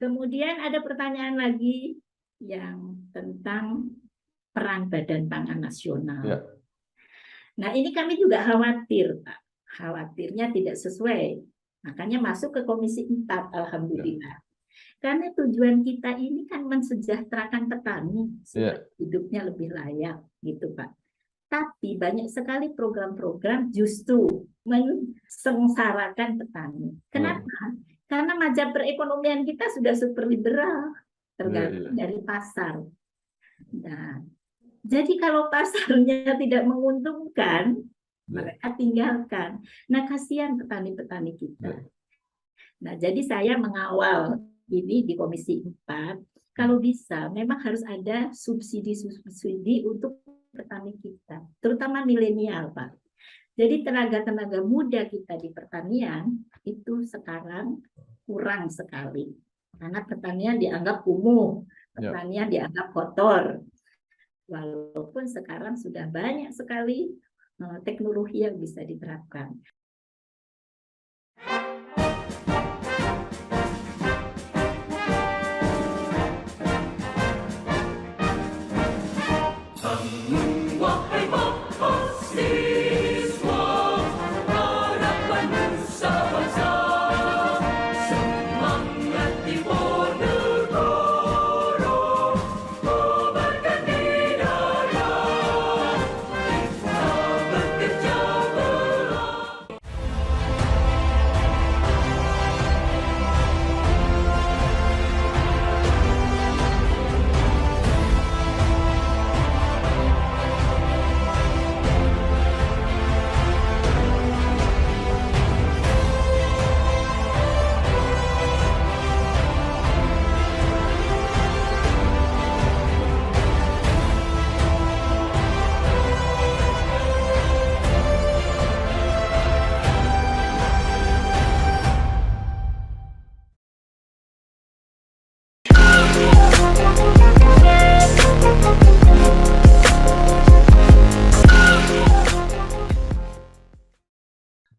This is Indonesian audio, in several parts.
Kemudian ada pertanyaan lagi yang tentang peran Badan Pangan Nasional. Ya. Nah, ini kami juga khawatir, Pak. Khawatirnya tidak sesuai. Makanya masuk ke Komisi 4, alhamdulillah. Karena tujuan kita ini kan mensejahterakan petani supaya hidupnya lebih layak, gitu, Pak. Tapi banyak sekali program-program justru mensengsarakan petani. Kenapa? Karena mazhab perekonomian kita sudah super liberal, tergantung dari pasar. Nah, jadi kalau pasarnya tidak menguntungkan, mereka tinggalkan. Nah, kasihan petani-petani kita. Nah, jadi saya mengawal ini di Komisi 4, kalau bisa memang harus ada subsidi-subsidi untuk petani kita, terutama milenial, Pak. Jadi tenaga-tenaga muda kita di pertanian itu sekarang kurang sekali. Karena pertanian dianggap kumuh, pertanian dianggap kotor. Walaupun sekarang sudah banyak sekali teknologi yang bisa diterapkan.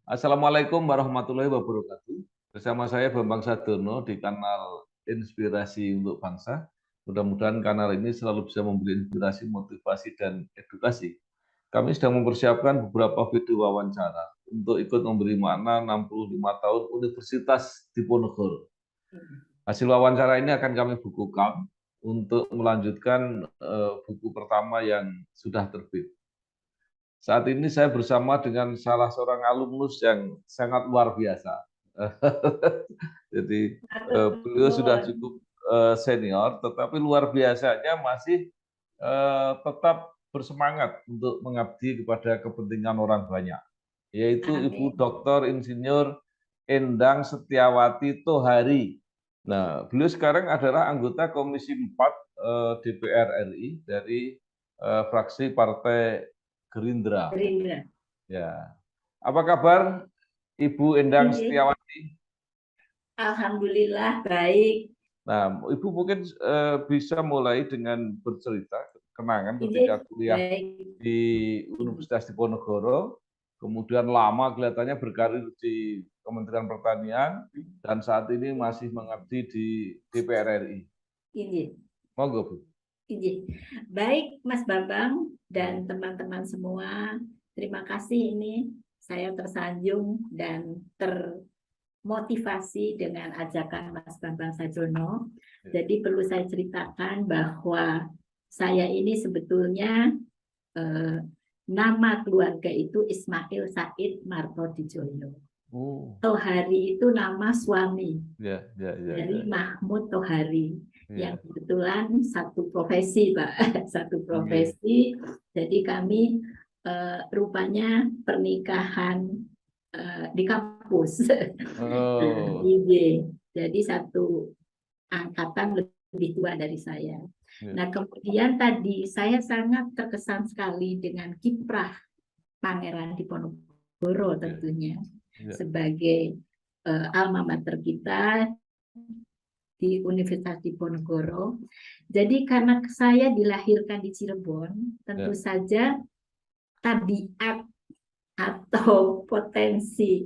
Assalamualaikum warahmatullahi wabarakatuh. Bersama saya Bambang Sadurno di kanal Inspirasi untuk Bangsa. Mudah-mudahan kanal ini selalu bisa memberi inspirasi, motivasi, dan edukasi. Kami sedang mempersiapkan beberapa video wawancara untuk ikut memberi makna 65 tahun Universitas Diponegoro. Hasil wawancara ini akan kami bukukan untuk melanjutkan buku pertama yang sudah terbit. Saat ini saya bersama dengan salah seorang alumnus yang sangat luar biasa. Jadi beliau sudah cukup senior, tetapi luar biasanya masih tetap bersemangat untuk mengabdi kepada kepentingan orang banyak, yaitu Ibu Dr. Insinyur Endang Setiawati Tohari. Nah, beliau sekarang adalah anggota Komisi 4 DPR RI dari fraksi Partai Gerindra. Ya. Apa kabar Ibu Endang Setiawati? Alhamdulillah baik. Nah, Ibu mungkin bisa mulai dengan bercerita kenangan ketika kuliah di Universitas Diponegoro, kemudian lama kelihatannya berkarir di Kementerian Pertanian dan saat ini masih mengabdi di DPR RI. Monggo, Bu. Baik, Mas Bambang dan teman-teman semua, terima kasih ini saya tersanjung dan termotivasi dengan ajakan Mas Bambang Sadurno. Jadi perlu saya ceritakan bahwa saya ini sebetulnya nama keluarga itu Ismail Said Martodijoyo. Tohari itu nama suami dari Mahmud Tohari. Yang kebetulan satu profesi, Pak, satu profesi. Jadi kami rupanya pernikahan di kampus. Jadi satu angkatan lebih tua dari saya. Nah, kemudian tadi saya sangat terkesan sekali dengan kiprah Pangeran Diponegoro tentunya sebagai alma mater kita di Universitas Diponegoro. Jadi karena saya dilahirkan di Cirebon, tentu saja tabiat atau potensi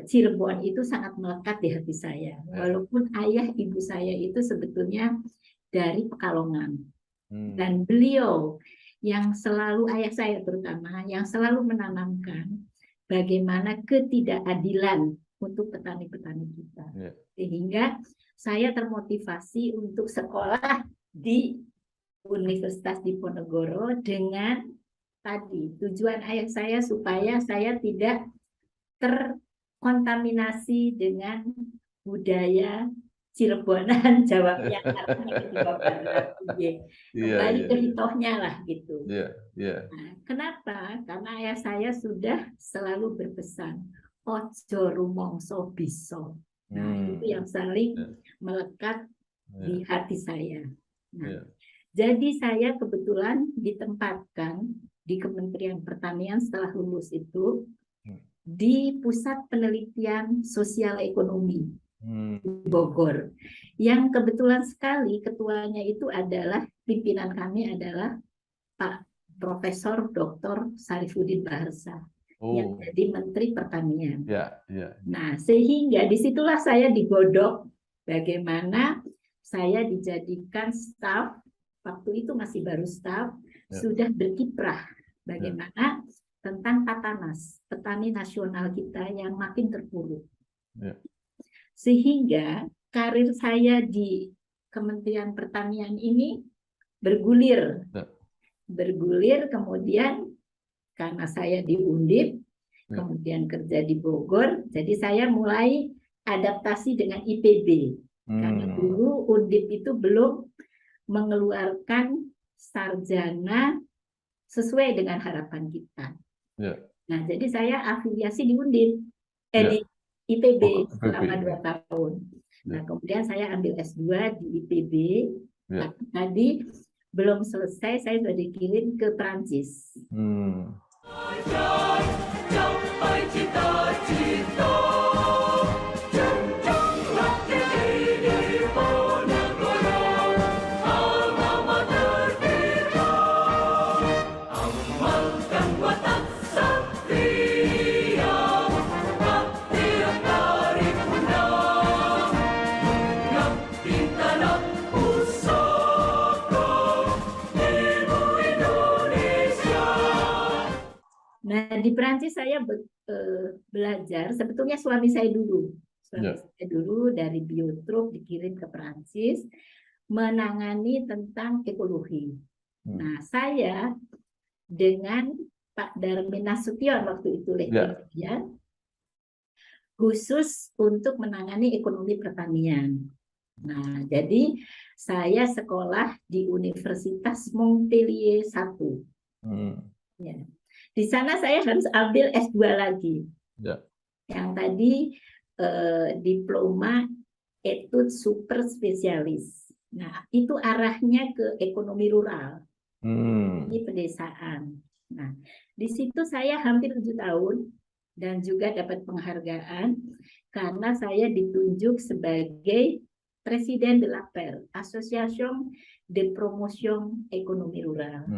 Cirebon itu sangat melekat di hati saya. Walaupun ayah ibu saya itu sebetulnya dari Pekalongan. Dan beliau yang selalu, ayah saya terutama, yang selalu menanamkan bagaimana ketidakadilan untuk petani-petani kita. Sehingga saya termotivasi untuk sekolah di Universitas Diponegoro dengan tadi tujuan ayah saya supaya saya tidak terkontaminasi dengan budaya Cirebonan, Jawabnya artinya ke Jawa Barat. Kembali ke hitohnya lah gitu. Nah, kenapa? Karena ayah saya sudah selalu berpesan, ojo rumongso biso. Nah, itu yang saling melekat di hati saya. Nah, jadi saya kebetulan ditempatkan di Kementerian Pertanian setelah lulus itu di Pusat Penelitian Sosial Ekonomi Bogor, yang kebetulan sekali ketuanya itu adalah, pimpinan kami adalah Pak Profesor Dr. Sarifudin Baharsa yang jadi Menteri Pertanian. Nah, sehingga disitulah saya digodok bagaimana saya dijadikan staf, waktu itu masih baru staf, sudah berkiprah bagaimana tentang Tatanas, petani nasional kita yang makin terpuruk. Sehingga karir saya di Kementerian Pertanian ini bergulir. Bergulir, kemudian karena saya di Undip, kemudian kerja di Bogor, jadi saya mulai adaptasi dengan IPB. Karena dulu Undip itu belum mengeluarkan sarjana sesuai dengan harapan kita. Nah, jadi saya afiliasi di Undip, di IPB selama 2 tahun. Nah, kemudian saya ambil S2 di IPB. Tapi tadi belum selesai, saya sudah dikirim ke Prancis. Nah, di Perancis saya belajar, sebetulnya suami saya dulu. Suami saya dulu dari Biotrop dikirim ke Perancis, menangani tentang ekologi. Nah, saya dengan Pak Darmin Nasution waktu itu ya, khusus untuk menangani ekonomi pertanian. Nah, jadi saya sekolah di Universitas Montpellier 1. Ya. Di sana saya harus ambil S2 lagi. Yang tadi diploma etude super spesialis. Nah, itu arahnya ke ekonomi rural. Di pedesaan. Nah, di situ saya hampir 7 tahun dan juga dapat penghargaan karena saya ditunjuk sebagai Presiden de l'APER, Association de Promotion Ekonomi Rural.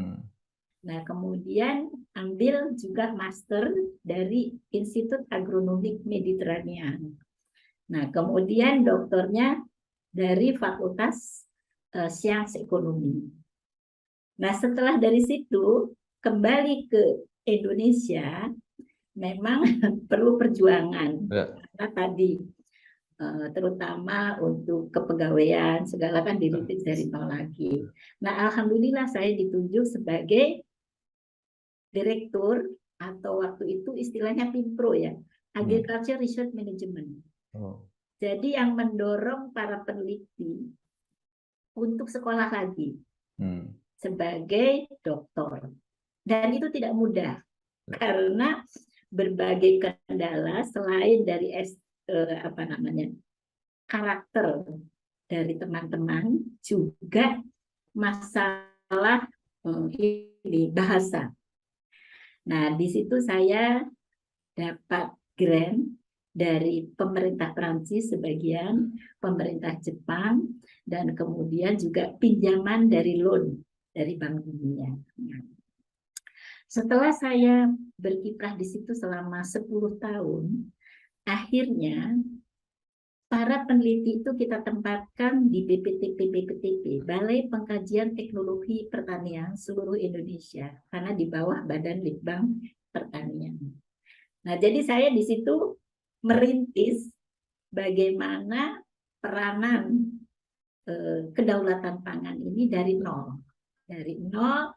Nah, kemudian ambil juga master dari Institut Agronomik Mediterranean. Nah, kemudian doktornya dari Fakultas Sians Ekonomi. Nah, setelah dari situ kembali ke Indonesia, memang perlu perjuangan. Karena tadi terutama untuk kepegawaian segala kan dirintis dari nol lagi. Nah, alhamdulillah saya ditunjuk sebagai direktur atau waktu itu istilahnya PIMPRO ya, Agriculture Research Management. Jadi yang mendorong para peneliti untuk sekolah lagi sebagai doktor. Dan itu tidak mudah karena berbagai kendala selain dari karakter dari teman-teman, juga masalah ini bahasa. Nah, di situ saya dapat grant dari pemerintah Prancis sebagian, pemerintah Jepang, dan kemudian juga pinjaman dari loan dari Bank Dunia. Setelah saya berkiprah di situ selama 10 tahun, akhirnya para peneliti itu kita tempatkan di BPTP, Balai Pengkajian Teknologi Pertanian seluruh Indonesia, karena di bawah Badan Litbang Pertanian. Nah, jadi saya di situ merintis bagaimana peranan kedaulatan pangan ini dari nol. Dari nol.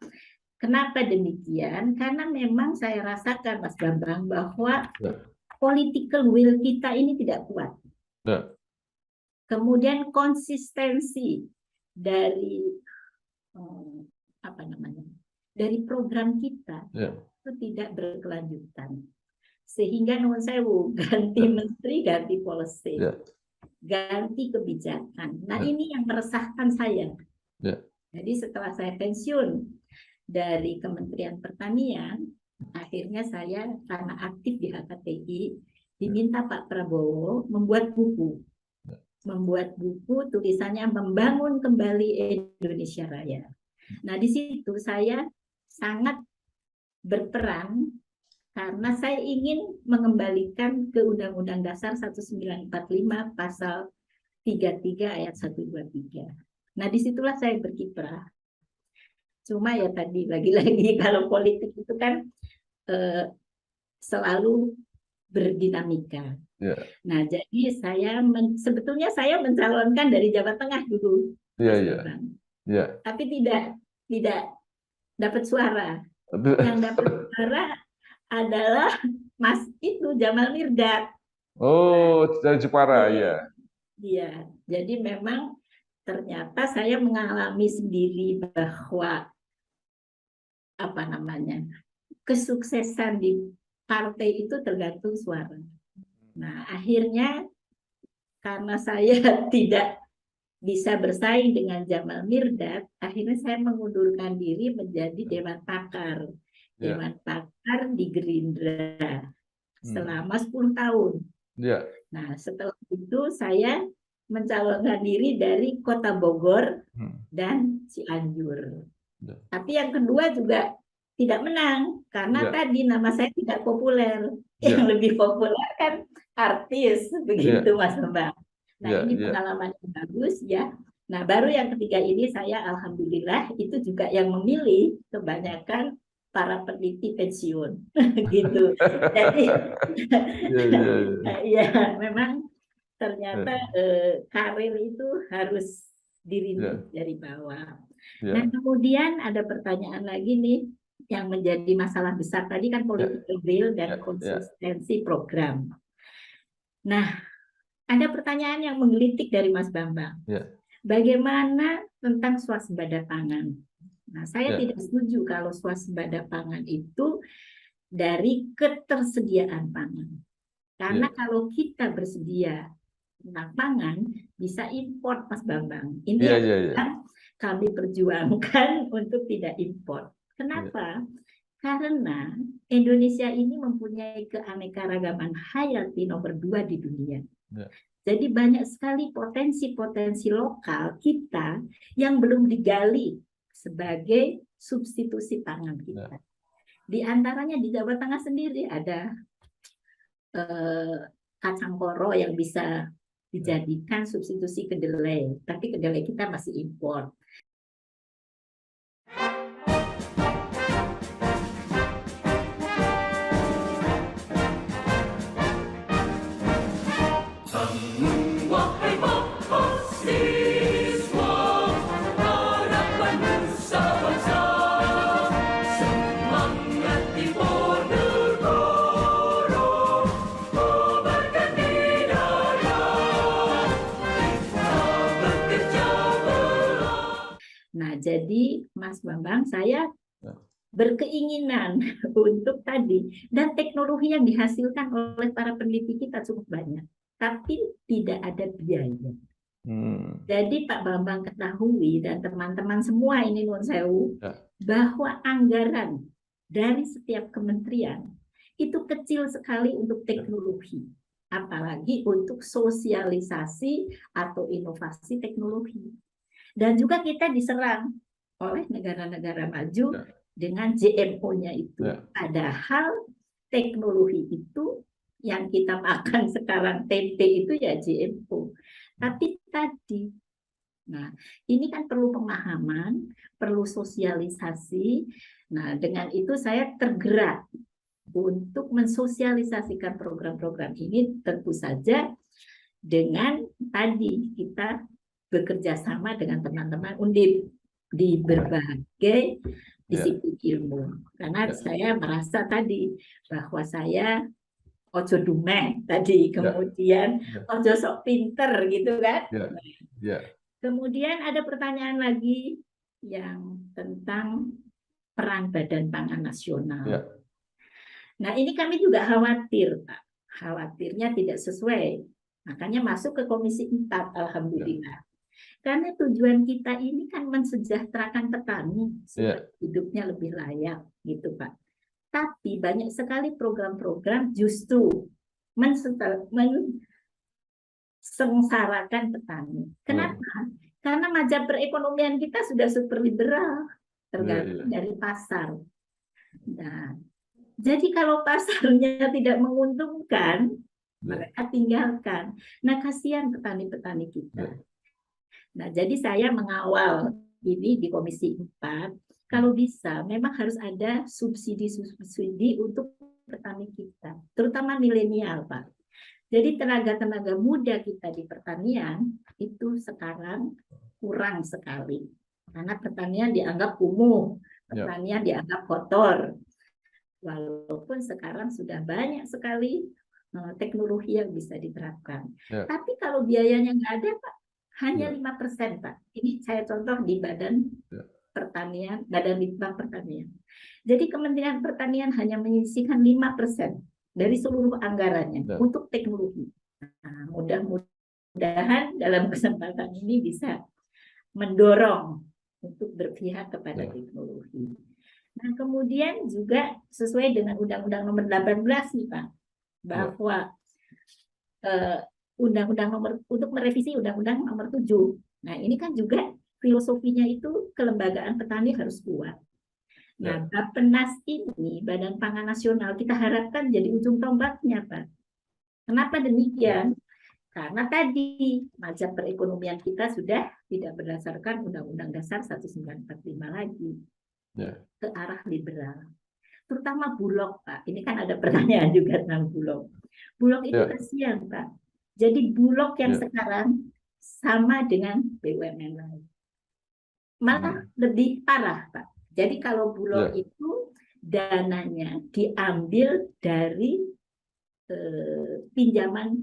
Kenapa demikian? Karena memang saya rasakan, Mas Bambang, bahwa political will kita ini tidak kuat. Kemudian konsistensi dari dari program kita itu tidak berkelanjutan, sehingga non sewu ganti menteri, ganti policy, ganti kebijakan. Nah ini yang meresahkan saya. Jadi setelah saya pensiun dari Kementerian Pertanian, akhirnya saya karena aktif di HKTI diminta Pak Prabowo membuat buku tulisannya Membangun Kembali Indonesia Raya. Nah, di situ saya sangat berperan karena saya ingin mengembalikan ke Undang-Undang Dasar 1945 pasal 33 ayat 123. Nah, disitulah saya berkiprah. Cuma ya tadi lagi-lagi kalau politik itu kan selalu berdinamika. Nah, jadi saya sebetulnya saya mencalonkan dari Jawa Tengah dulu, tapi tidak dapat suara. Yang dapat suara adalah Mas itu Jamal Mirdad. Oh, dari Jepara, ya. Iya, jadi memang ternyata saya mengalami sendiri bahwa kesuksesan di partai itu tergantung suara. Nah, akhirnya karena saya tidak bisa bersaing dengan Jamal Mirdad, akhirnya saya mengundurkan diri menjadi Dewan Pakar. Dewan Pakar di Gerindra selama 10 tahun. Nah, setelah itu saya mencalonkan diri dari Kota Bogor dan Cianjur. Tapi yang kedua juga tidak menang karena tadi nama saya tidak populer. Yang lebih populer kan artis, begitu Mas Bambang. Nah, ini pengalaman yang bagus ya. Nah, baru yang ketiga ini saya alhamdulillah itu juga yang memilih kebanyakan para peneliti pensiun gitu. Jadi ya memang ternyata karir itu harus dirintis dari bawah. Nah, kemudian ada pertanyaan lagi nih yang menjadi masalah besar tadi kan political will dan konsistensi program. Nah, ada pertanyaan yang menggelitik dari Mas Bambang. Bagaimana tentang swasembada pangan? Nah, saya tidak setuju kalau swasembada pangan itu dari ketersediaan pangan. Karena kalau kita bersedia tentang pangan, bisa import, Mas Bambang. Ini yang kami perjuangkan untuk tidak import. Kenapa? Karena Indonesia ini mempunyai keanekaragaman hayati nomor 2 di dunia. Jadi banyak sekali potensi-potensi lokal kita yang belum digali sebagai substitusi pangan kita. Di antaranya di Jawa Tengah sendiri ada kacang koro yang bisa dijadikan substitusi kedelai, tapi kedelai kita masih impor. Nah, jadi Mas Bambang, saya berkeinginan untuk tadi, dan teknologi yang dihasilkan oleh para peneliti kita cukup banyak, tapi tidak ada biaya. Jadi Pak Bambang ketahui dan teman-teman semua ini nuwun sewu, bahwa anggaran dari setiap kementerian itu kecil sekali untuk teknologi, apalagi untuk sosialisasi atau inovasi teknologi. Dan juga kita diserang oleh negara-negara maju dengan GMO-nya itu. Padahal teknologi itu yang kita makan sekarang tempe itu ya GMO. Tapi tadi, nah ini kan perlu pemahaman, perlu sosialisasi. Nah dengan itu saya tergerak untuk mensosialisasikan program-program ini, tentu saja dengan tadi kita bekerja sama dengan teman-teman Undip di berbagai disiplin ilmu. Karena saya merasa tadi bahwa saya ojo dumeh tadi, kemudian ojo sok pinter gitu kan. Kemudian ada pertanyaan lagi yang tentang peran Badan Pangan Nasional. Nah ini kami juga khawatir, Pak. Khawatirnya tidak sesuai. Makanya masuk ke Komisi 4, Alhamdulillah. Karena tujuan kita ini kan mensejahterakan petani supaya hidupnya lebih layak, gitu Pak. Tapi banyak sekali program-program justru mensengsarakan petani. Kenapa? Karena mazhab perekonomian kita sudah super liberal, tergantung dari pasar. Nah, jadi kalau pasarnya tidak menguntungkan, mereka tinggalkan. Nah, kasihan petani-petani kita. Nah, jadi saya mengawal ini di Komisi 4, kalau bisa memang harus ada subsidi-subsidi untuk petani kita, terutama milenial, Pak. Jadi tenaga-tenaga muda kita di pertanian itu sekarang kurang sekali. Karena pertanian dianggap kumuh, pertanian dianggap kotor. Walaupun sekarang sudah banyak sekali teknologi yang bisa diterapkan. Tapi kalau biayanya nggak ada, Pak, hanya 5%, Pak. Ini saya contoh di Badan Pertanian, Badan Litbang Pertanian. Jadi Kementerian Pertanian hanya menyisihkan 5% dari seluruh anggarannya untuk teknologi. Nah, mudah-mudahan dalam kesempatan ini bisa mendorong untuk berpihak kepada teknologi. Nah, kemudian juga sesuai dengan Undang-Undang Nomor 18 nih Pak, bahwa Undang-Undang untuk merevisi Undang-Undang Nomor 7. Nah, ini kan juga filosofinya itu kelembagaan petani harus kuat. Nah, Bappenas ini, Badan Pangan Nasional, kita harapkan jadi ujung tombaknya, Pak. Kenapa demikian? Karena tadi mazhab perekonomian kita sudah tidak berdasarkan Undang-Undang Dasar 1945 lagi. Ke arah liberal. Terutama Bulog, Pak. Ini kan ada pertanyaan juga tentang Bulog. Bulog itu kasihan, Pak. Jadi Bulog yang sekarang sama dengan BUMN lain. Malah lebih parah, Pak. Jadi kalau Bulog itu dananya diambil dari pinjaman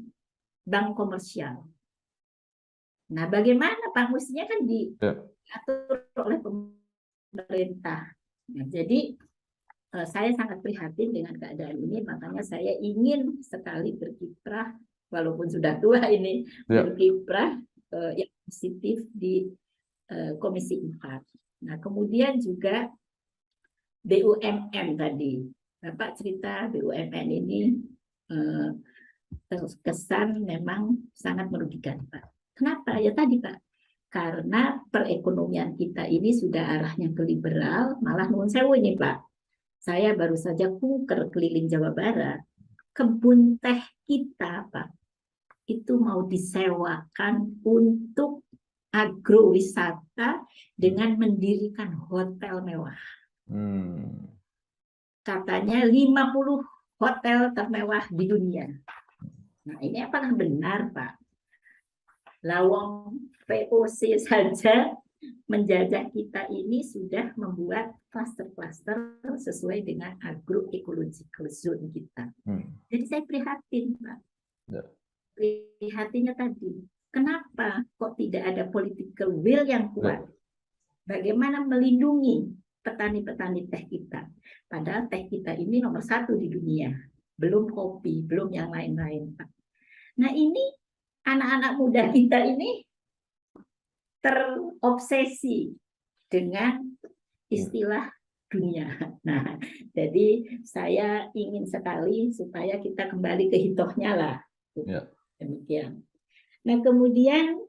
bank komersial. Nah, bagaimana Pak? Mestinya kan diatur oleh pemerintah. Nah, jadi saya sangat prihatin dengan keadaan ini, makanya saya ingin sekali berkiprah, walaupun sudah tua ini, berkiprah yang positif di Komisi 4. Nah, kemudian juga BUMN tadi. Bapak cerita BUMN ini terkesan memang sangat merugikan, Pak. Kenapa? Ya tadi, Pak. Karena perekonomian kita ini sudah arahnya ke liberal, malah nuwun sewu ini, Pak. Saya baru saja kunker keliling Jawa Barat. Kebun teh kita, Pak, itu mau disewakan untuk agrowisata dengan mendirikan hotel mewah. Katanya 50 hotel termewah di dunia. Nah, ini apakah benar, Pak? Lawang VOC saja menjajah kita ini sudah membuat klaster-klaster sesuai dengan agroecological zone kita. Jadi saya prihatin, Pak. Prihatinnya tadi. Kenapa kok tidak ada political will yang kuat? Bagaimana melindungi petani-petani teh kita? Padahal teh kita ini nomor 1 di dunia. Belum kopi, belum yang lain-lain, Pak. Nah, ini anak-anak muda kita ini terobsesi dengan istilah dunia. Nah, jadi saya ingin sekali supaya kita kembali ke hitohnya lah. Demikian. Nah, kemudian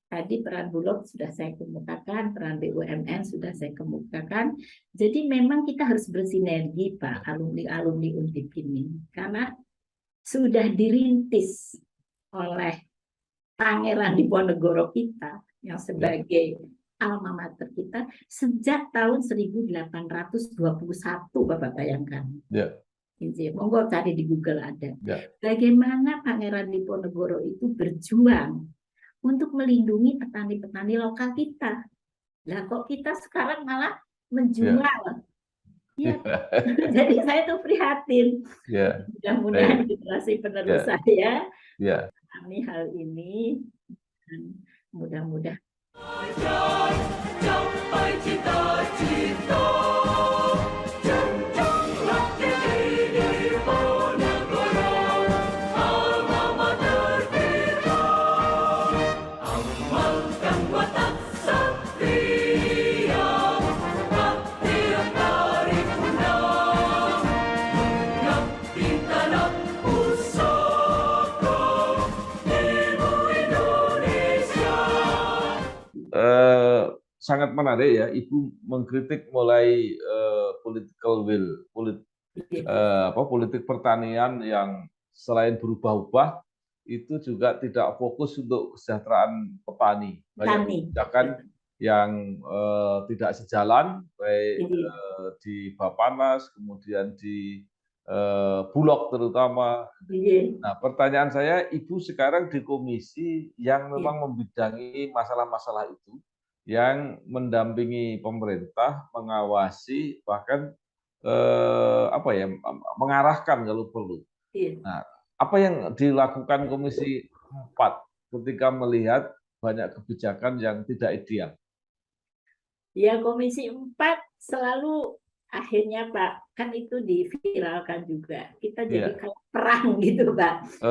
tadi peran Bulog sudah saya kemukakan, peran BUMN sudah saya kemukakan. Jadi memang kita harus bersinergi, Pak, alumni-alumni Undip ini. Karena sudah dirintis oleh Pangeran Diponegoro kita yang sebagai alma mater kita sejak tahun 1821, Bapak bayangkan. Ya. Monggo cari di Google ada. Ya. Bagaimana Pangeran Diponegoro itu berjuang untuk melindungi petani-petani lokal kita. Nah, kok kita sekarang malah menjual? Ya. Jadi saya tuh prihatin. Ya. Mudah-mudahan generasi penerus saya mengalami hal ini. Mudah-mudahan. Sangat menarik ya, Ibu mengkritik mulai political will, politik pertanian yang selain berubah-ubah itu juga tidak fokus untuk kesejahteraan petani. Banyak kebijakan yang tidak sejalan, baik di Bappenas, kemudian di Bulog terutama. Nah, pertanyaan saya, Ibu sekarang di komisi yang memang membidangi masalah-masalah itu, yang mendampingi pemerintah, mengawasi, bahkan mengarahkan kalau perlu. Nah, apa yang dilakukan Komisi 4 ketika melihat banyak kebijakan yang tidak ideal? Ya, Komisi 4 selalu akhirnya Pak, kan itu diviralkan juga. Kita jadi kayak perang gitu Pak.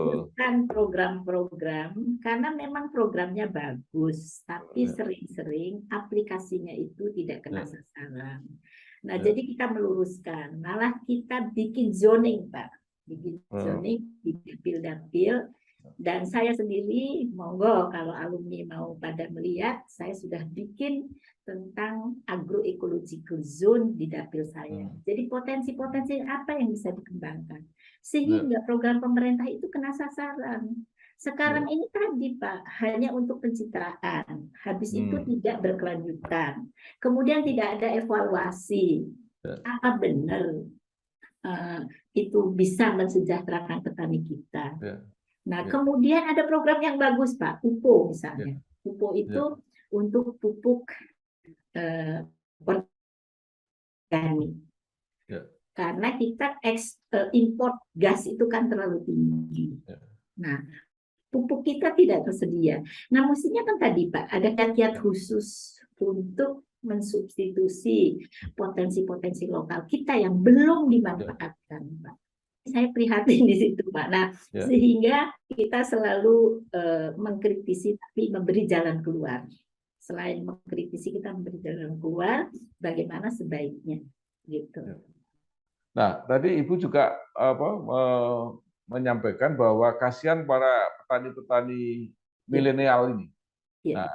Bukan program-program, karena memang programnya bagus, tapi sering-sering aplikasinya itu tidak kena sasaran. Nah, jadi kita meluruskan, malah kita bikin zoning Pak. Bikin zoning di dapil-dapil. Dan saya sendiri, monggo kalau alumni mau pada melihat, saya sudah bikin tentang agroecological zone di dapil saya. Jadi potensi-potensi apa yang bisa dikembangkan. Sehingga program pemerintah itu kena sasaran. Sekarang ini tadi Pak, hanya untuk pencitraan. Habis itu tidak berkelanjutan. Kemudian tidak ada evaluasi. Apa benar itu bisa mensejahterakan petani kita. Nah, kemudian ada program yang bagus, Pak, pupuk misalnya. Pupuk itu untuk pupuk organik. Karena kita import gas itu kan terlalu tinggi. Nah, pupuk kita tidak tersedia. Nah, mestinya kan tadi, Pak, ada kiat khusus untuk mensubstitusi potensi-potensi lokal kita yang belum dimanfaatkan, Pak. Saya prihatin di situ, Pak. Nah, sehingga kita selalu mengkritisi tapi memberi jalan keluar. Selain mengkritisi, kita memberi jalan keluar bagaimana sebaiknya, gitu. Nah, tadi Ibu juga menyampaikan bahwa kasihan para petani-petani milenial ini. Nah,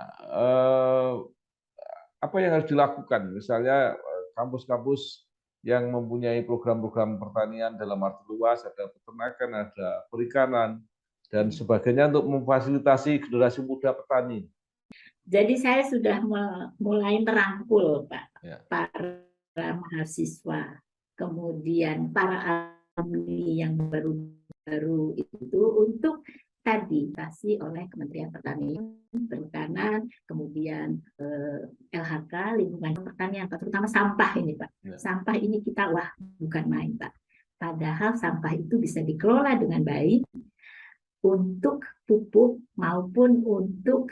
apa yang harus dilakukan? Misalnya kampus-kampus yang mempunyai program-program pertanian dalam arti luas, ada peternakan, ada perikanan, dan sebagainya untuk memfasilitasi generasi muda petani. Jadi saya sudah mulai merangkul Pak, para mahasiswa, kemudian para alumni yang baru itu untuk tadi kasih oleh Kementerian Pertanian, Perikanan, kemudian LHK, Lingkungan Pertanian, terutama sampah ini Pak. Sampah ini kita bukan main Pak. Padahal sampah itu bisa dikelola dengan baik untuk pupuk maupun untuk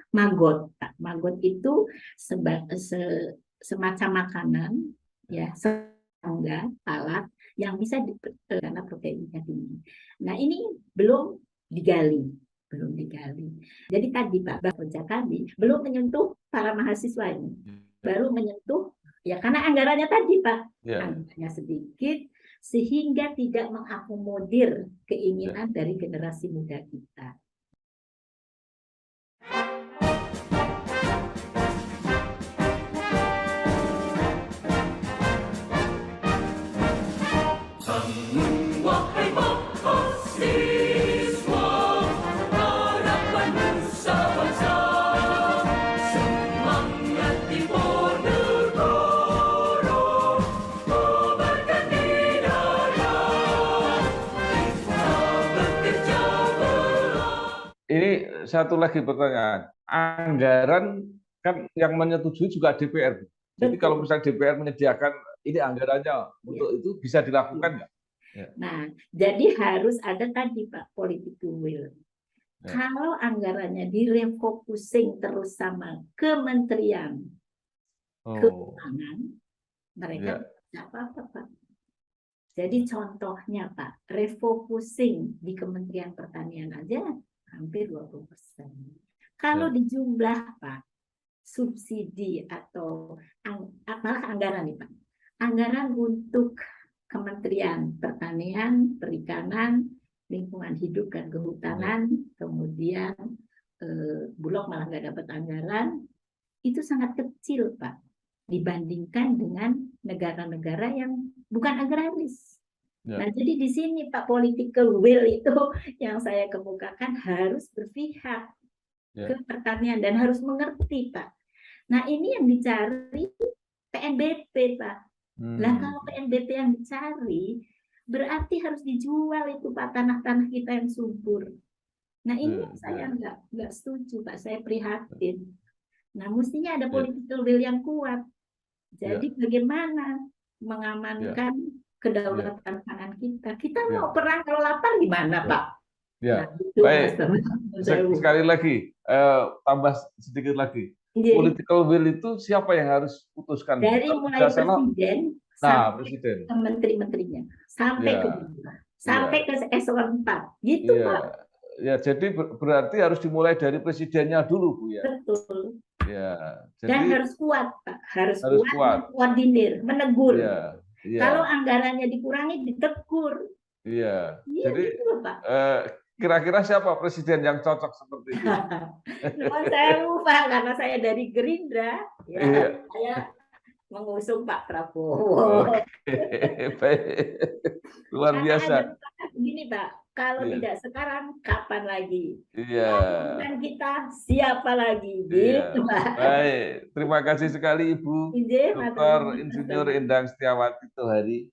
maggot. Maggot itu semacam makanan, ya, serangga, alat yang bisa karena proteinnya tinggi. Nah ini belum digali. Jadi tadi Pak Bakonca tadi belum menyentuh para mahasiswa ini, baru menyentuh ya karena anggarannya tadi Pak, anggarannya sedikit sehingga tidak mengakomodir keinginan dari generasi muda kita. Wahai satu lagi pertanyaan. Anggaran kan yang menyetujui juga DPR. Jadi kalau misalnya DPR menyediakan ini anggarannya untuk itu bisa dilakukan nggak? Ya. Nah, jadi harus ada tadi Pak political will. Ya. Kalau anggarannya direfocusing terus sama kementerian keuangan, mereka tidak apa-apa Pak. Jadi contohnya Pak, refocusing di Kementerian Pertanian aja hampir 20%. Kalau di jumlah Pak, subsidi atau malah anggaran nih Pak, anggaran untuk Kementerian Pertanian, Perikanan, Lingkungan Hidup dan Kehutanan, kemudian Bulog malah nggak dapat anggaran, itu sangat kecil Pak dibandingkan dengan negara-negara yang bukan agraris. Nah, jadi di sini Pak political will itu yang saya kemukakan harus berpihak ke pertanian dan harus mengerti Pak. Nah, ini yang dicari PNBP Pak. Nah, kalau PNBP yang dicari berarti harus dijual itu Pak tanah-tanah kita yang subur. Nah, ini saya nggak setuju Pak, saya prihatin. Nah, mestinya ada political will yang kuat. Jadi bagaimana mengamankan kedaulatan pangan kita? Kita mau perang kalau lapar gimana, Pak? Ya, baik. Sekali lagi, tambah sedikit lagi. Political will itu siapa yang harus putuskan? Dari mulai presiden sampai presiden, ke menteri-menterinya, sampai ke sampai ke eselon 4, gitu Pak. Ya, jadi berarti harus dimulai dari presidennya dulu, Bu ya. Betul. Ya, jadi, dan harus kuat, Pak. Harus kuat, koordinir, menegur. Kalau anggarannya dikurangi, ditegur. Iya. Iya, jadi gitu loh, Pak. Kira-kira siapa presiden yang cocok seperti itu? Saya lupa karena saya dari Gerindra. Ya, saya mengusung Pak Prabowo. Baik. Luar biasa. Begini Pak, kalau tidak sekarang, kapan lagi? Iya. Dan kita siapa lagi? Gitu, Pak. Baik, terima kasih sekali Ibu Dr. Insinyur Endang Setiawati Tohari,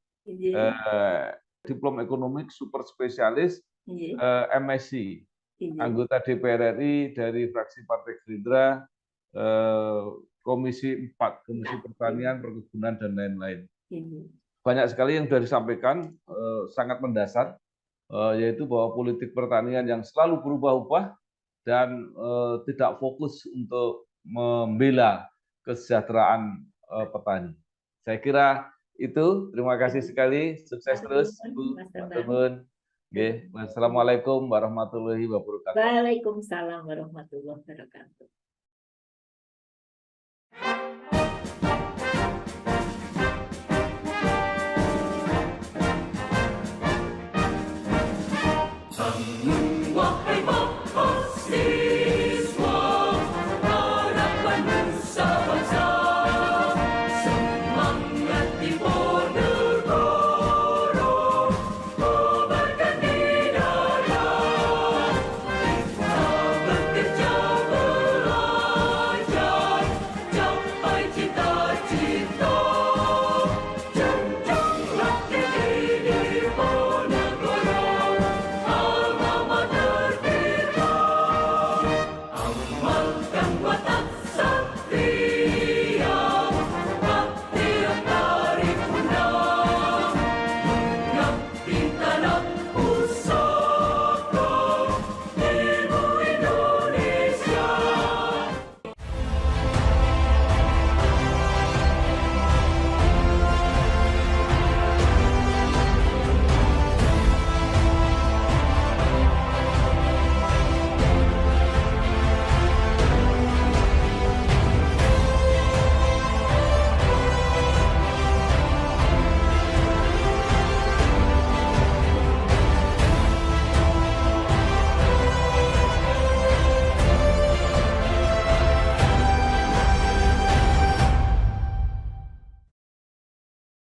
Diplom Ekonomik Super Spesialis, MSc, anggota DPR RI dari fraksi Partai Gerindra, Komisi 4, Komisi Pertanian, Perkebunan, dan lain-lain. Banyak sekali yang sudah disampaikan, sangat mendasar, yaitu bahwa politik pertanian yang selalu berubah-ubah dan tidak fokus untuk membela kesejahteraan petani. Saya kira itu. Terima kasih sekali. Sukses terus, Bu. Wassalamualaikum warahmatullahi wabarakatuh. Waalaikumsalam warahmatullahi wabarakatuh.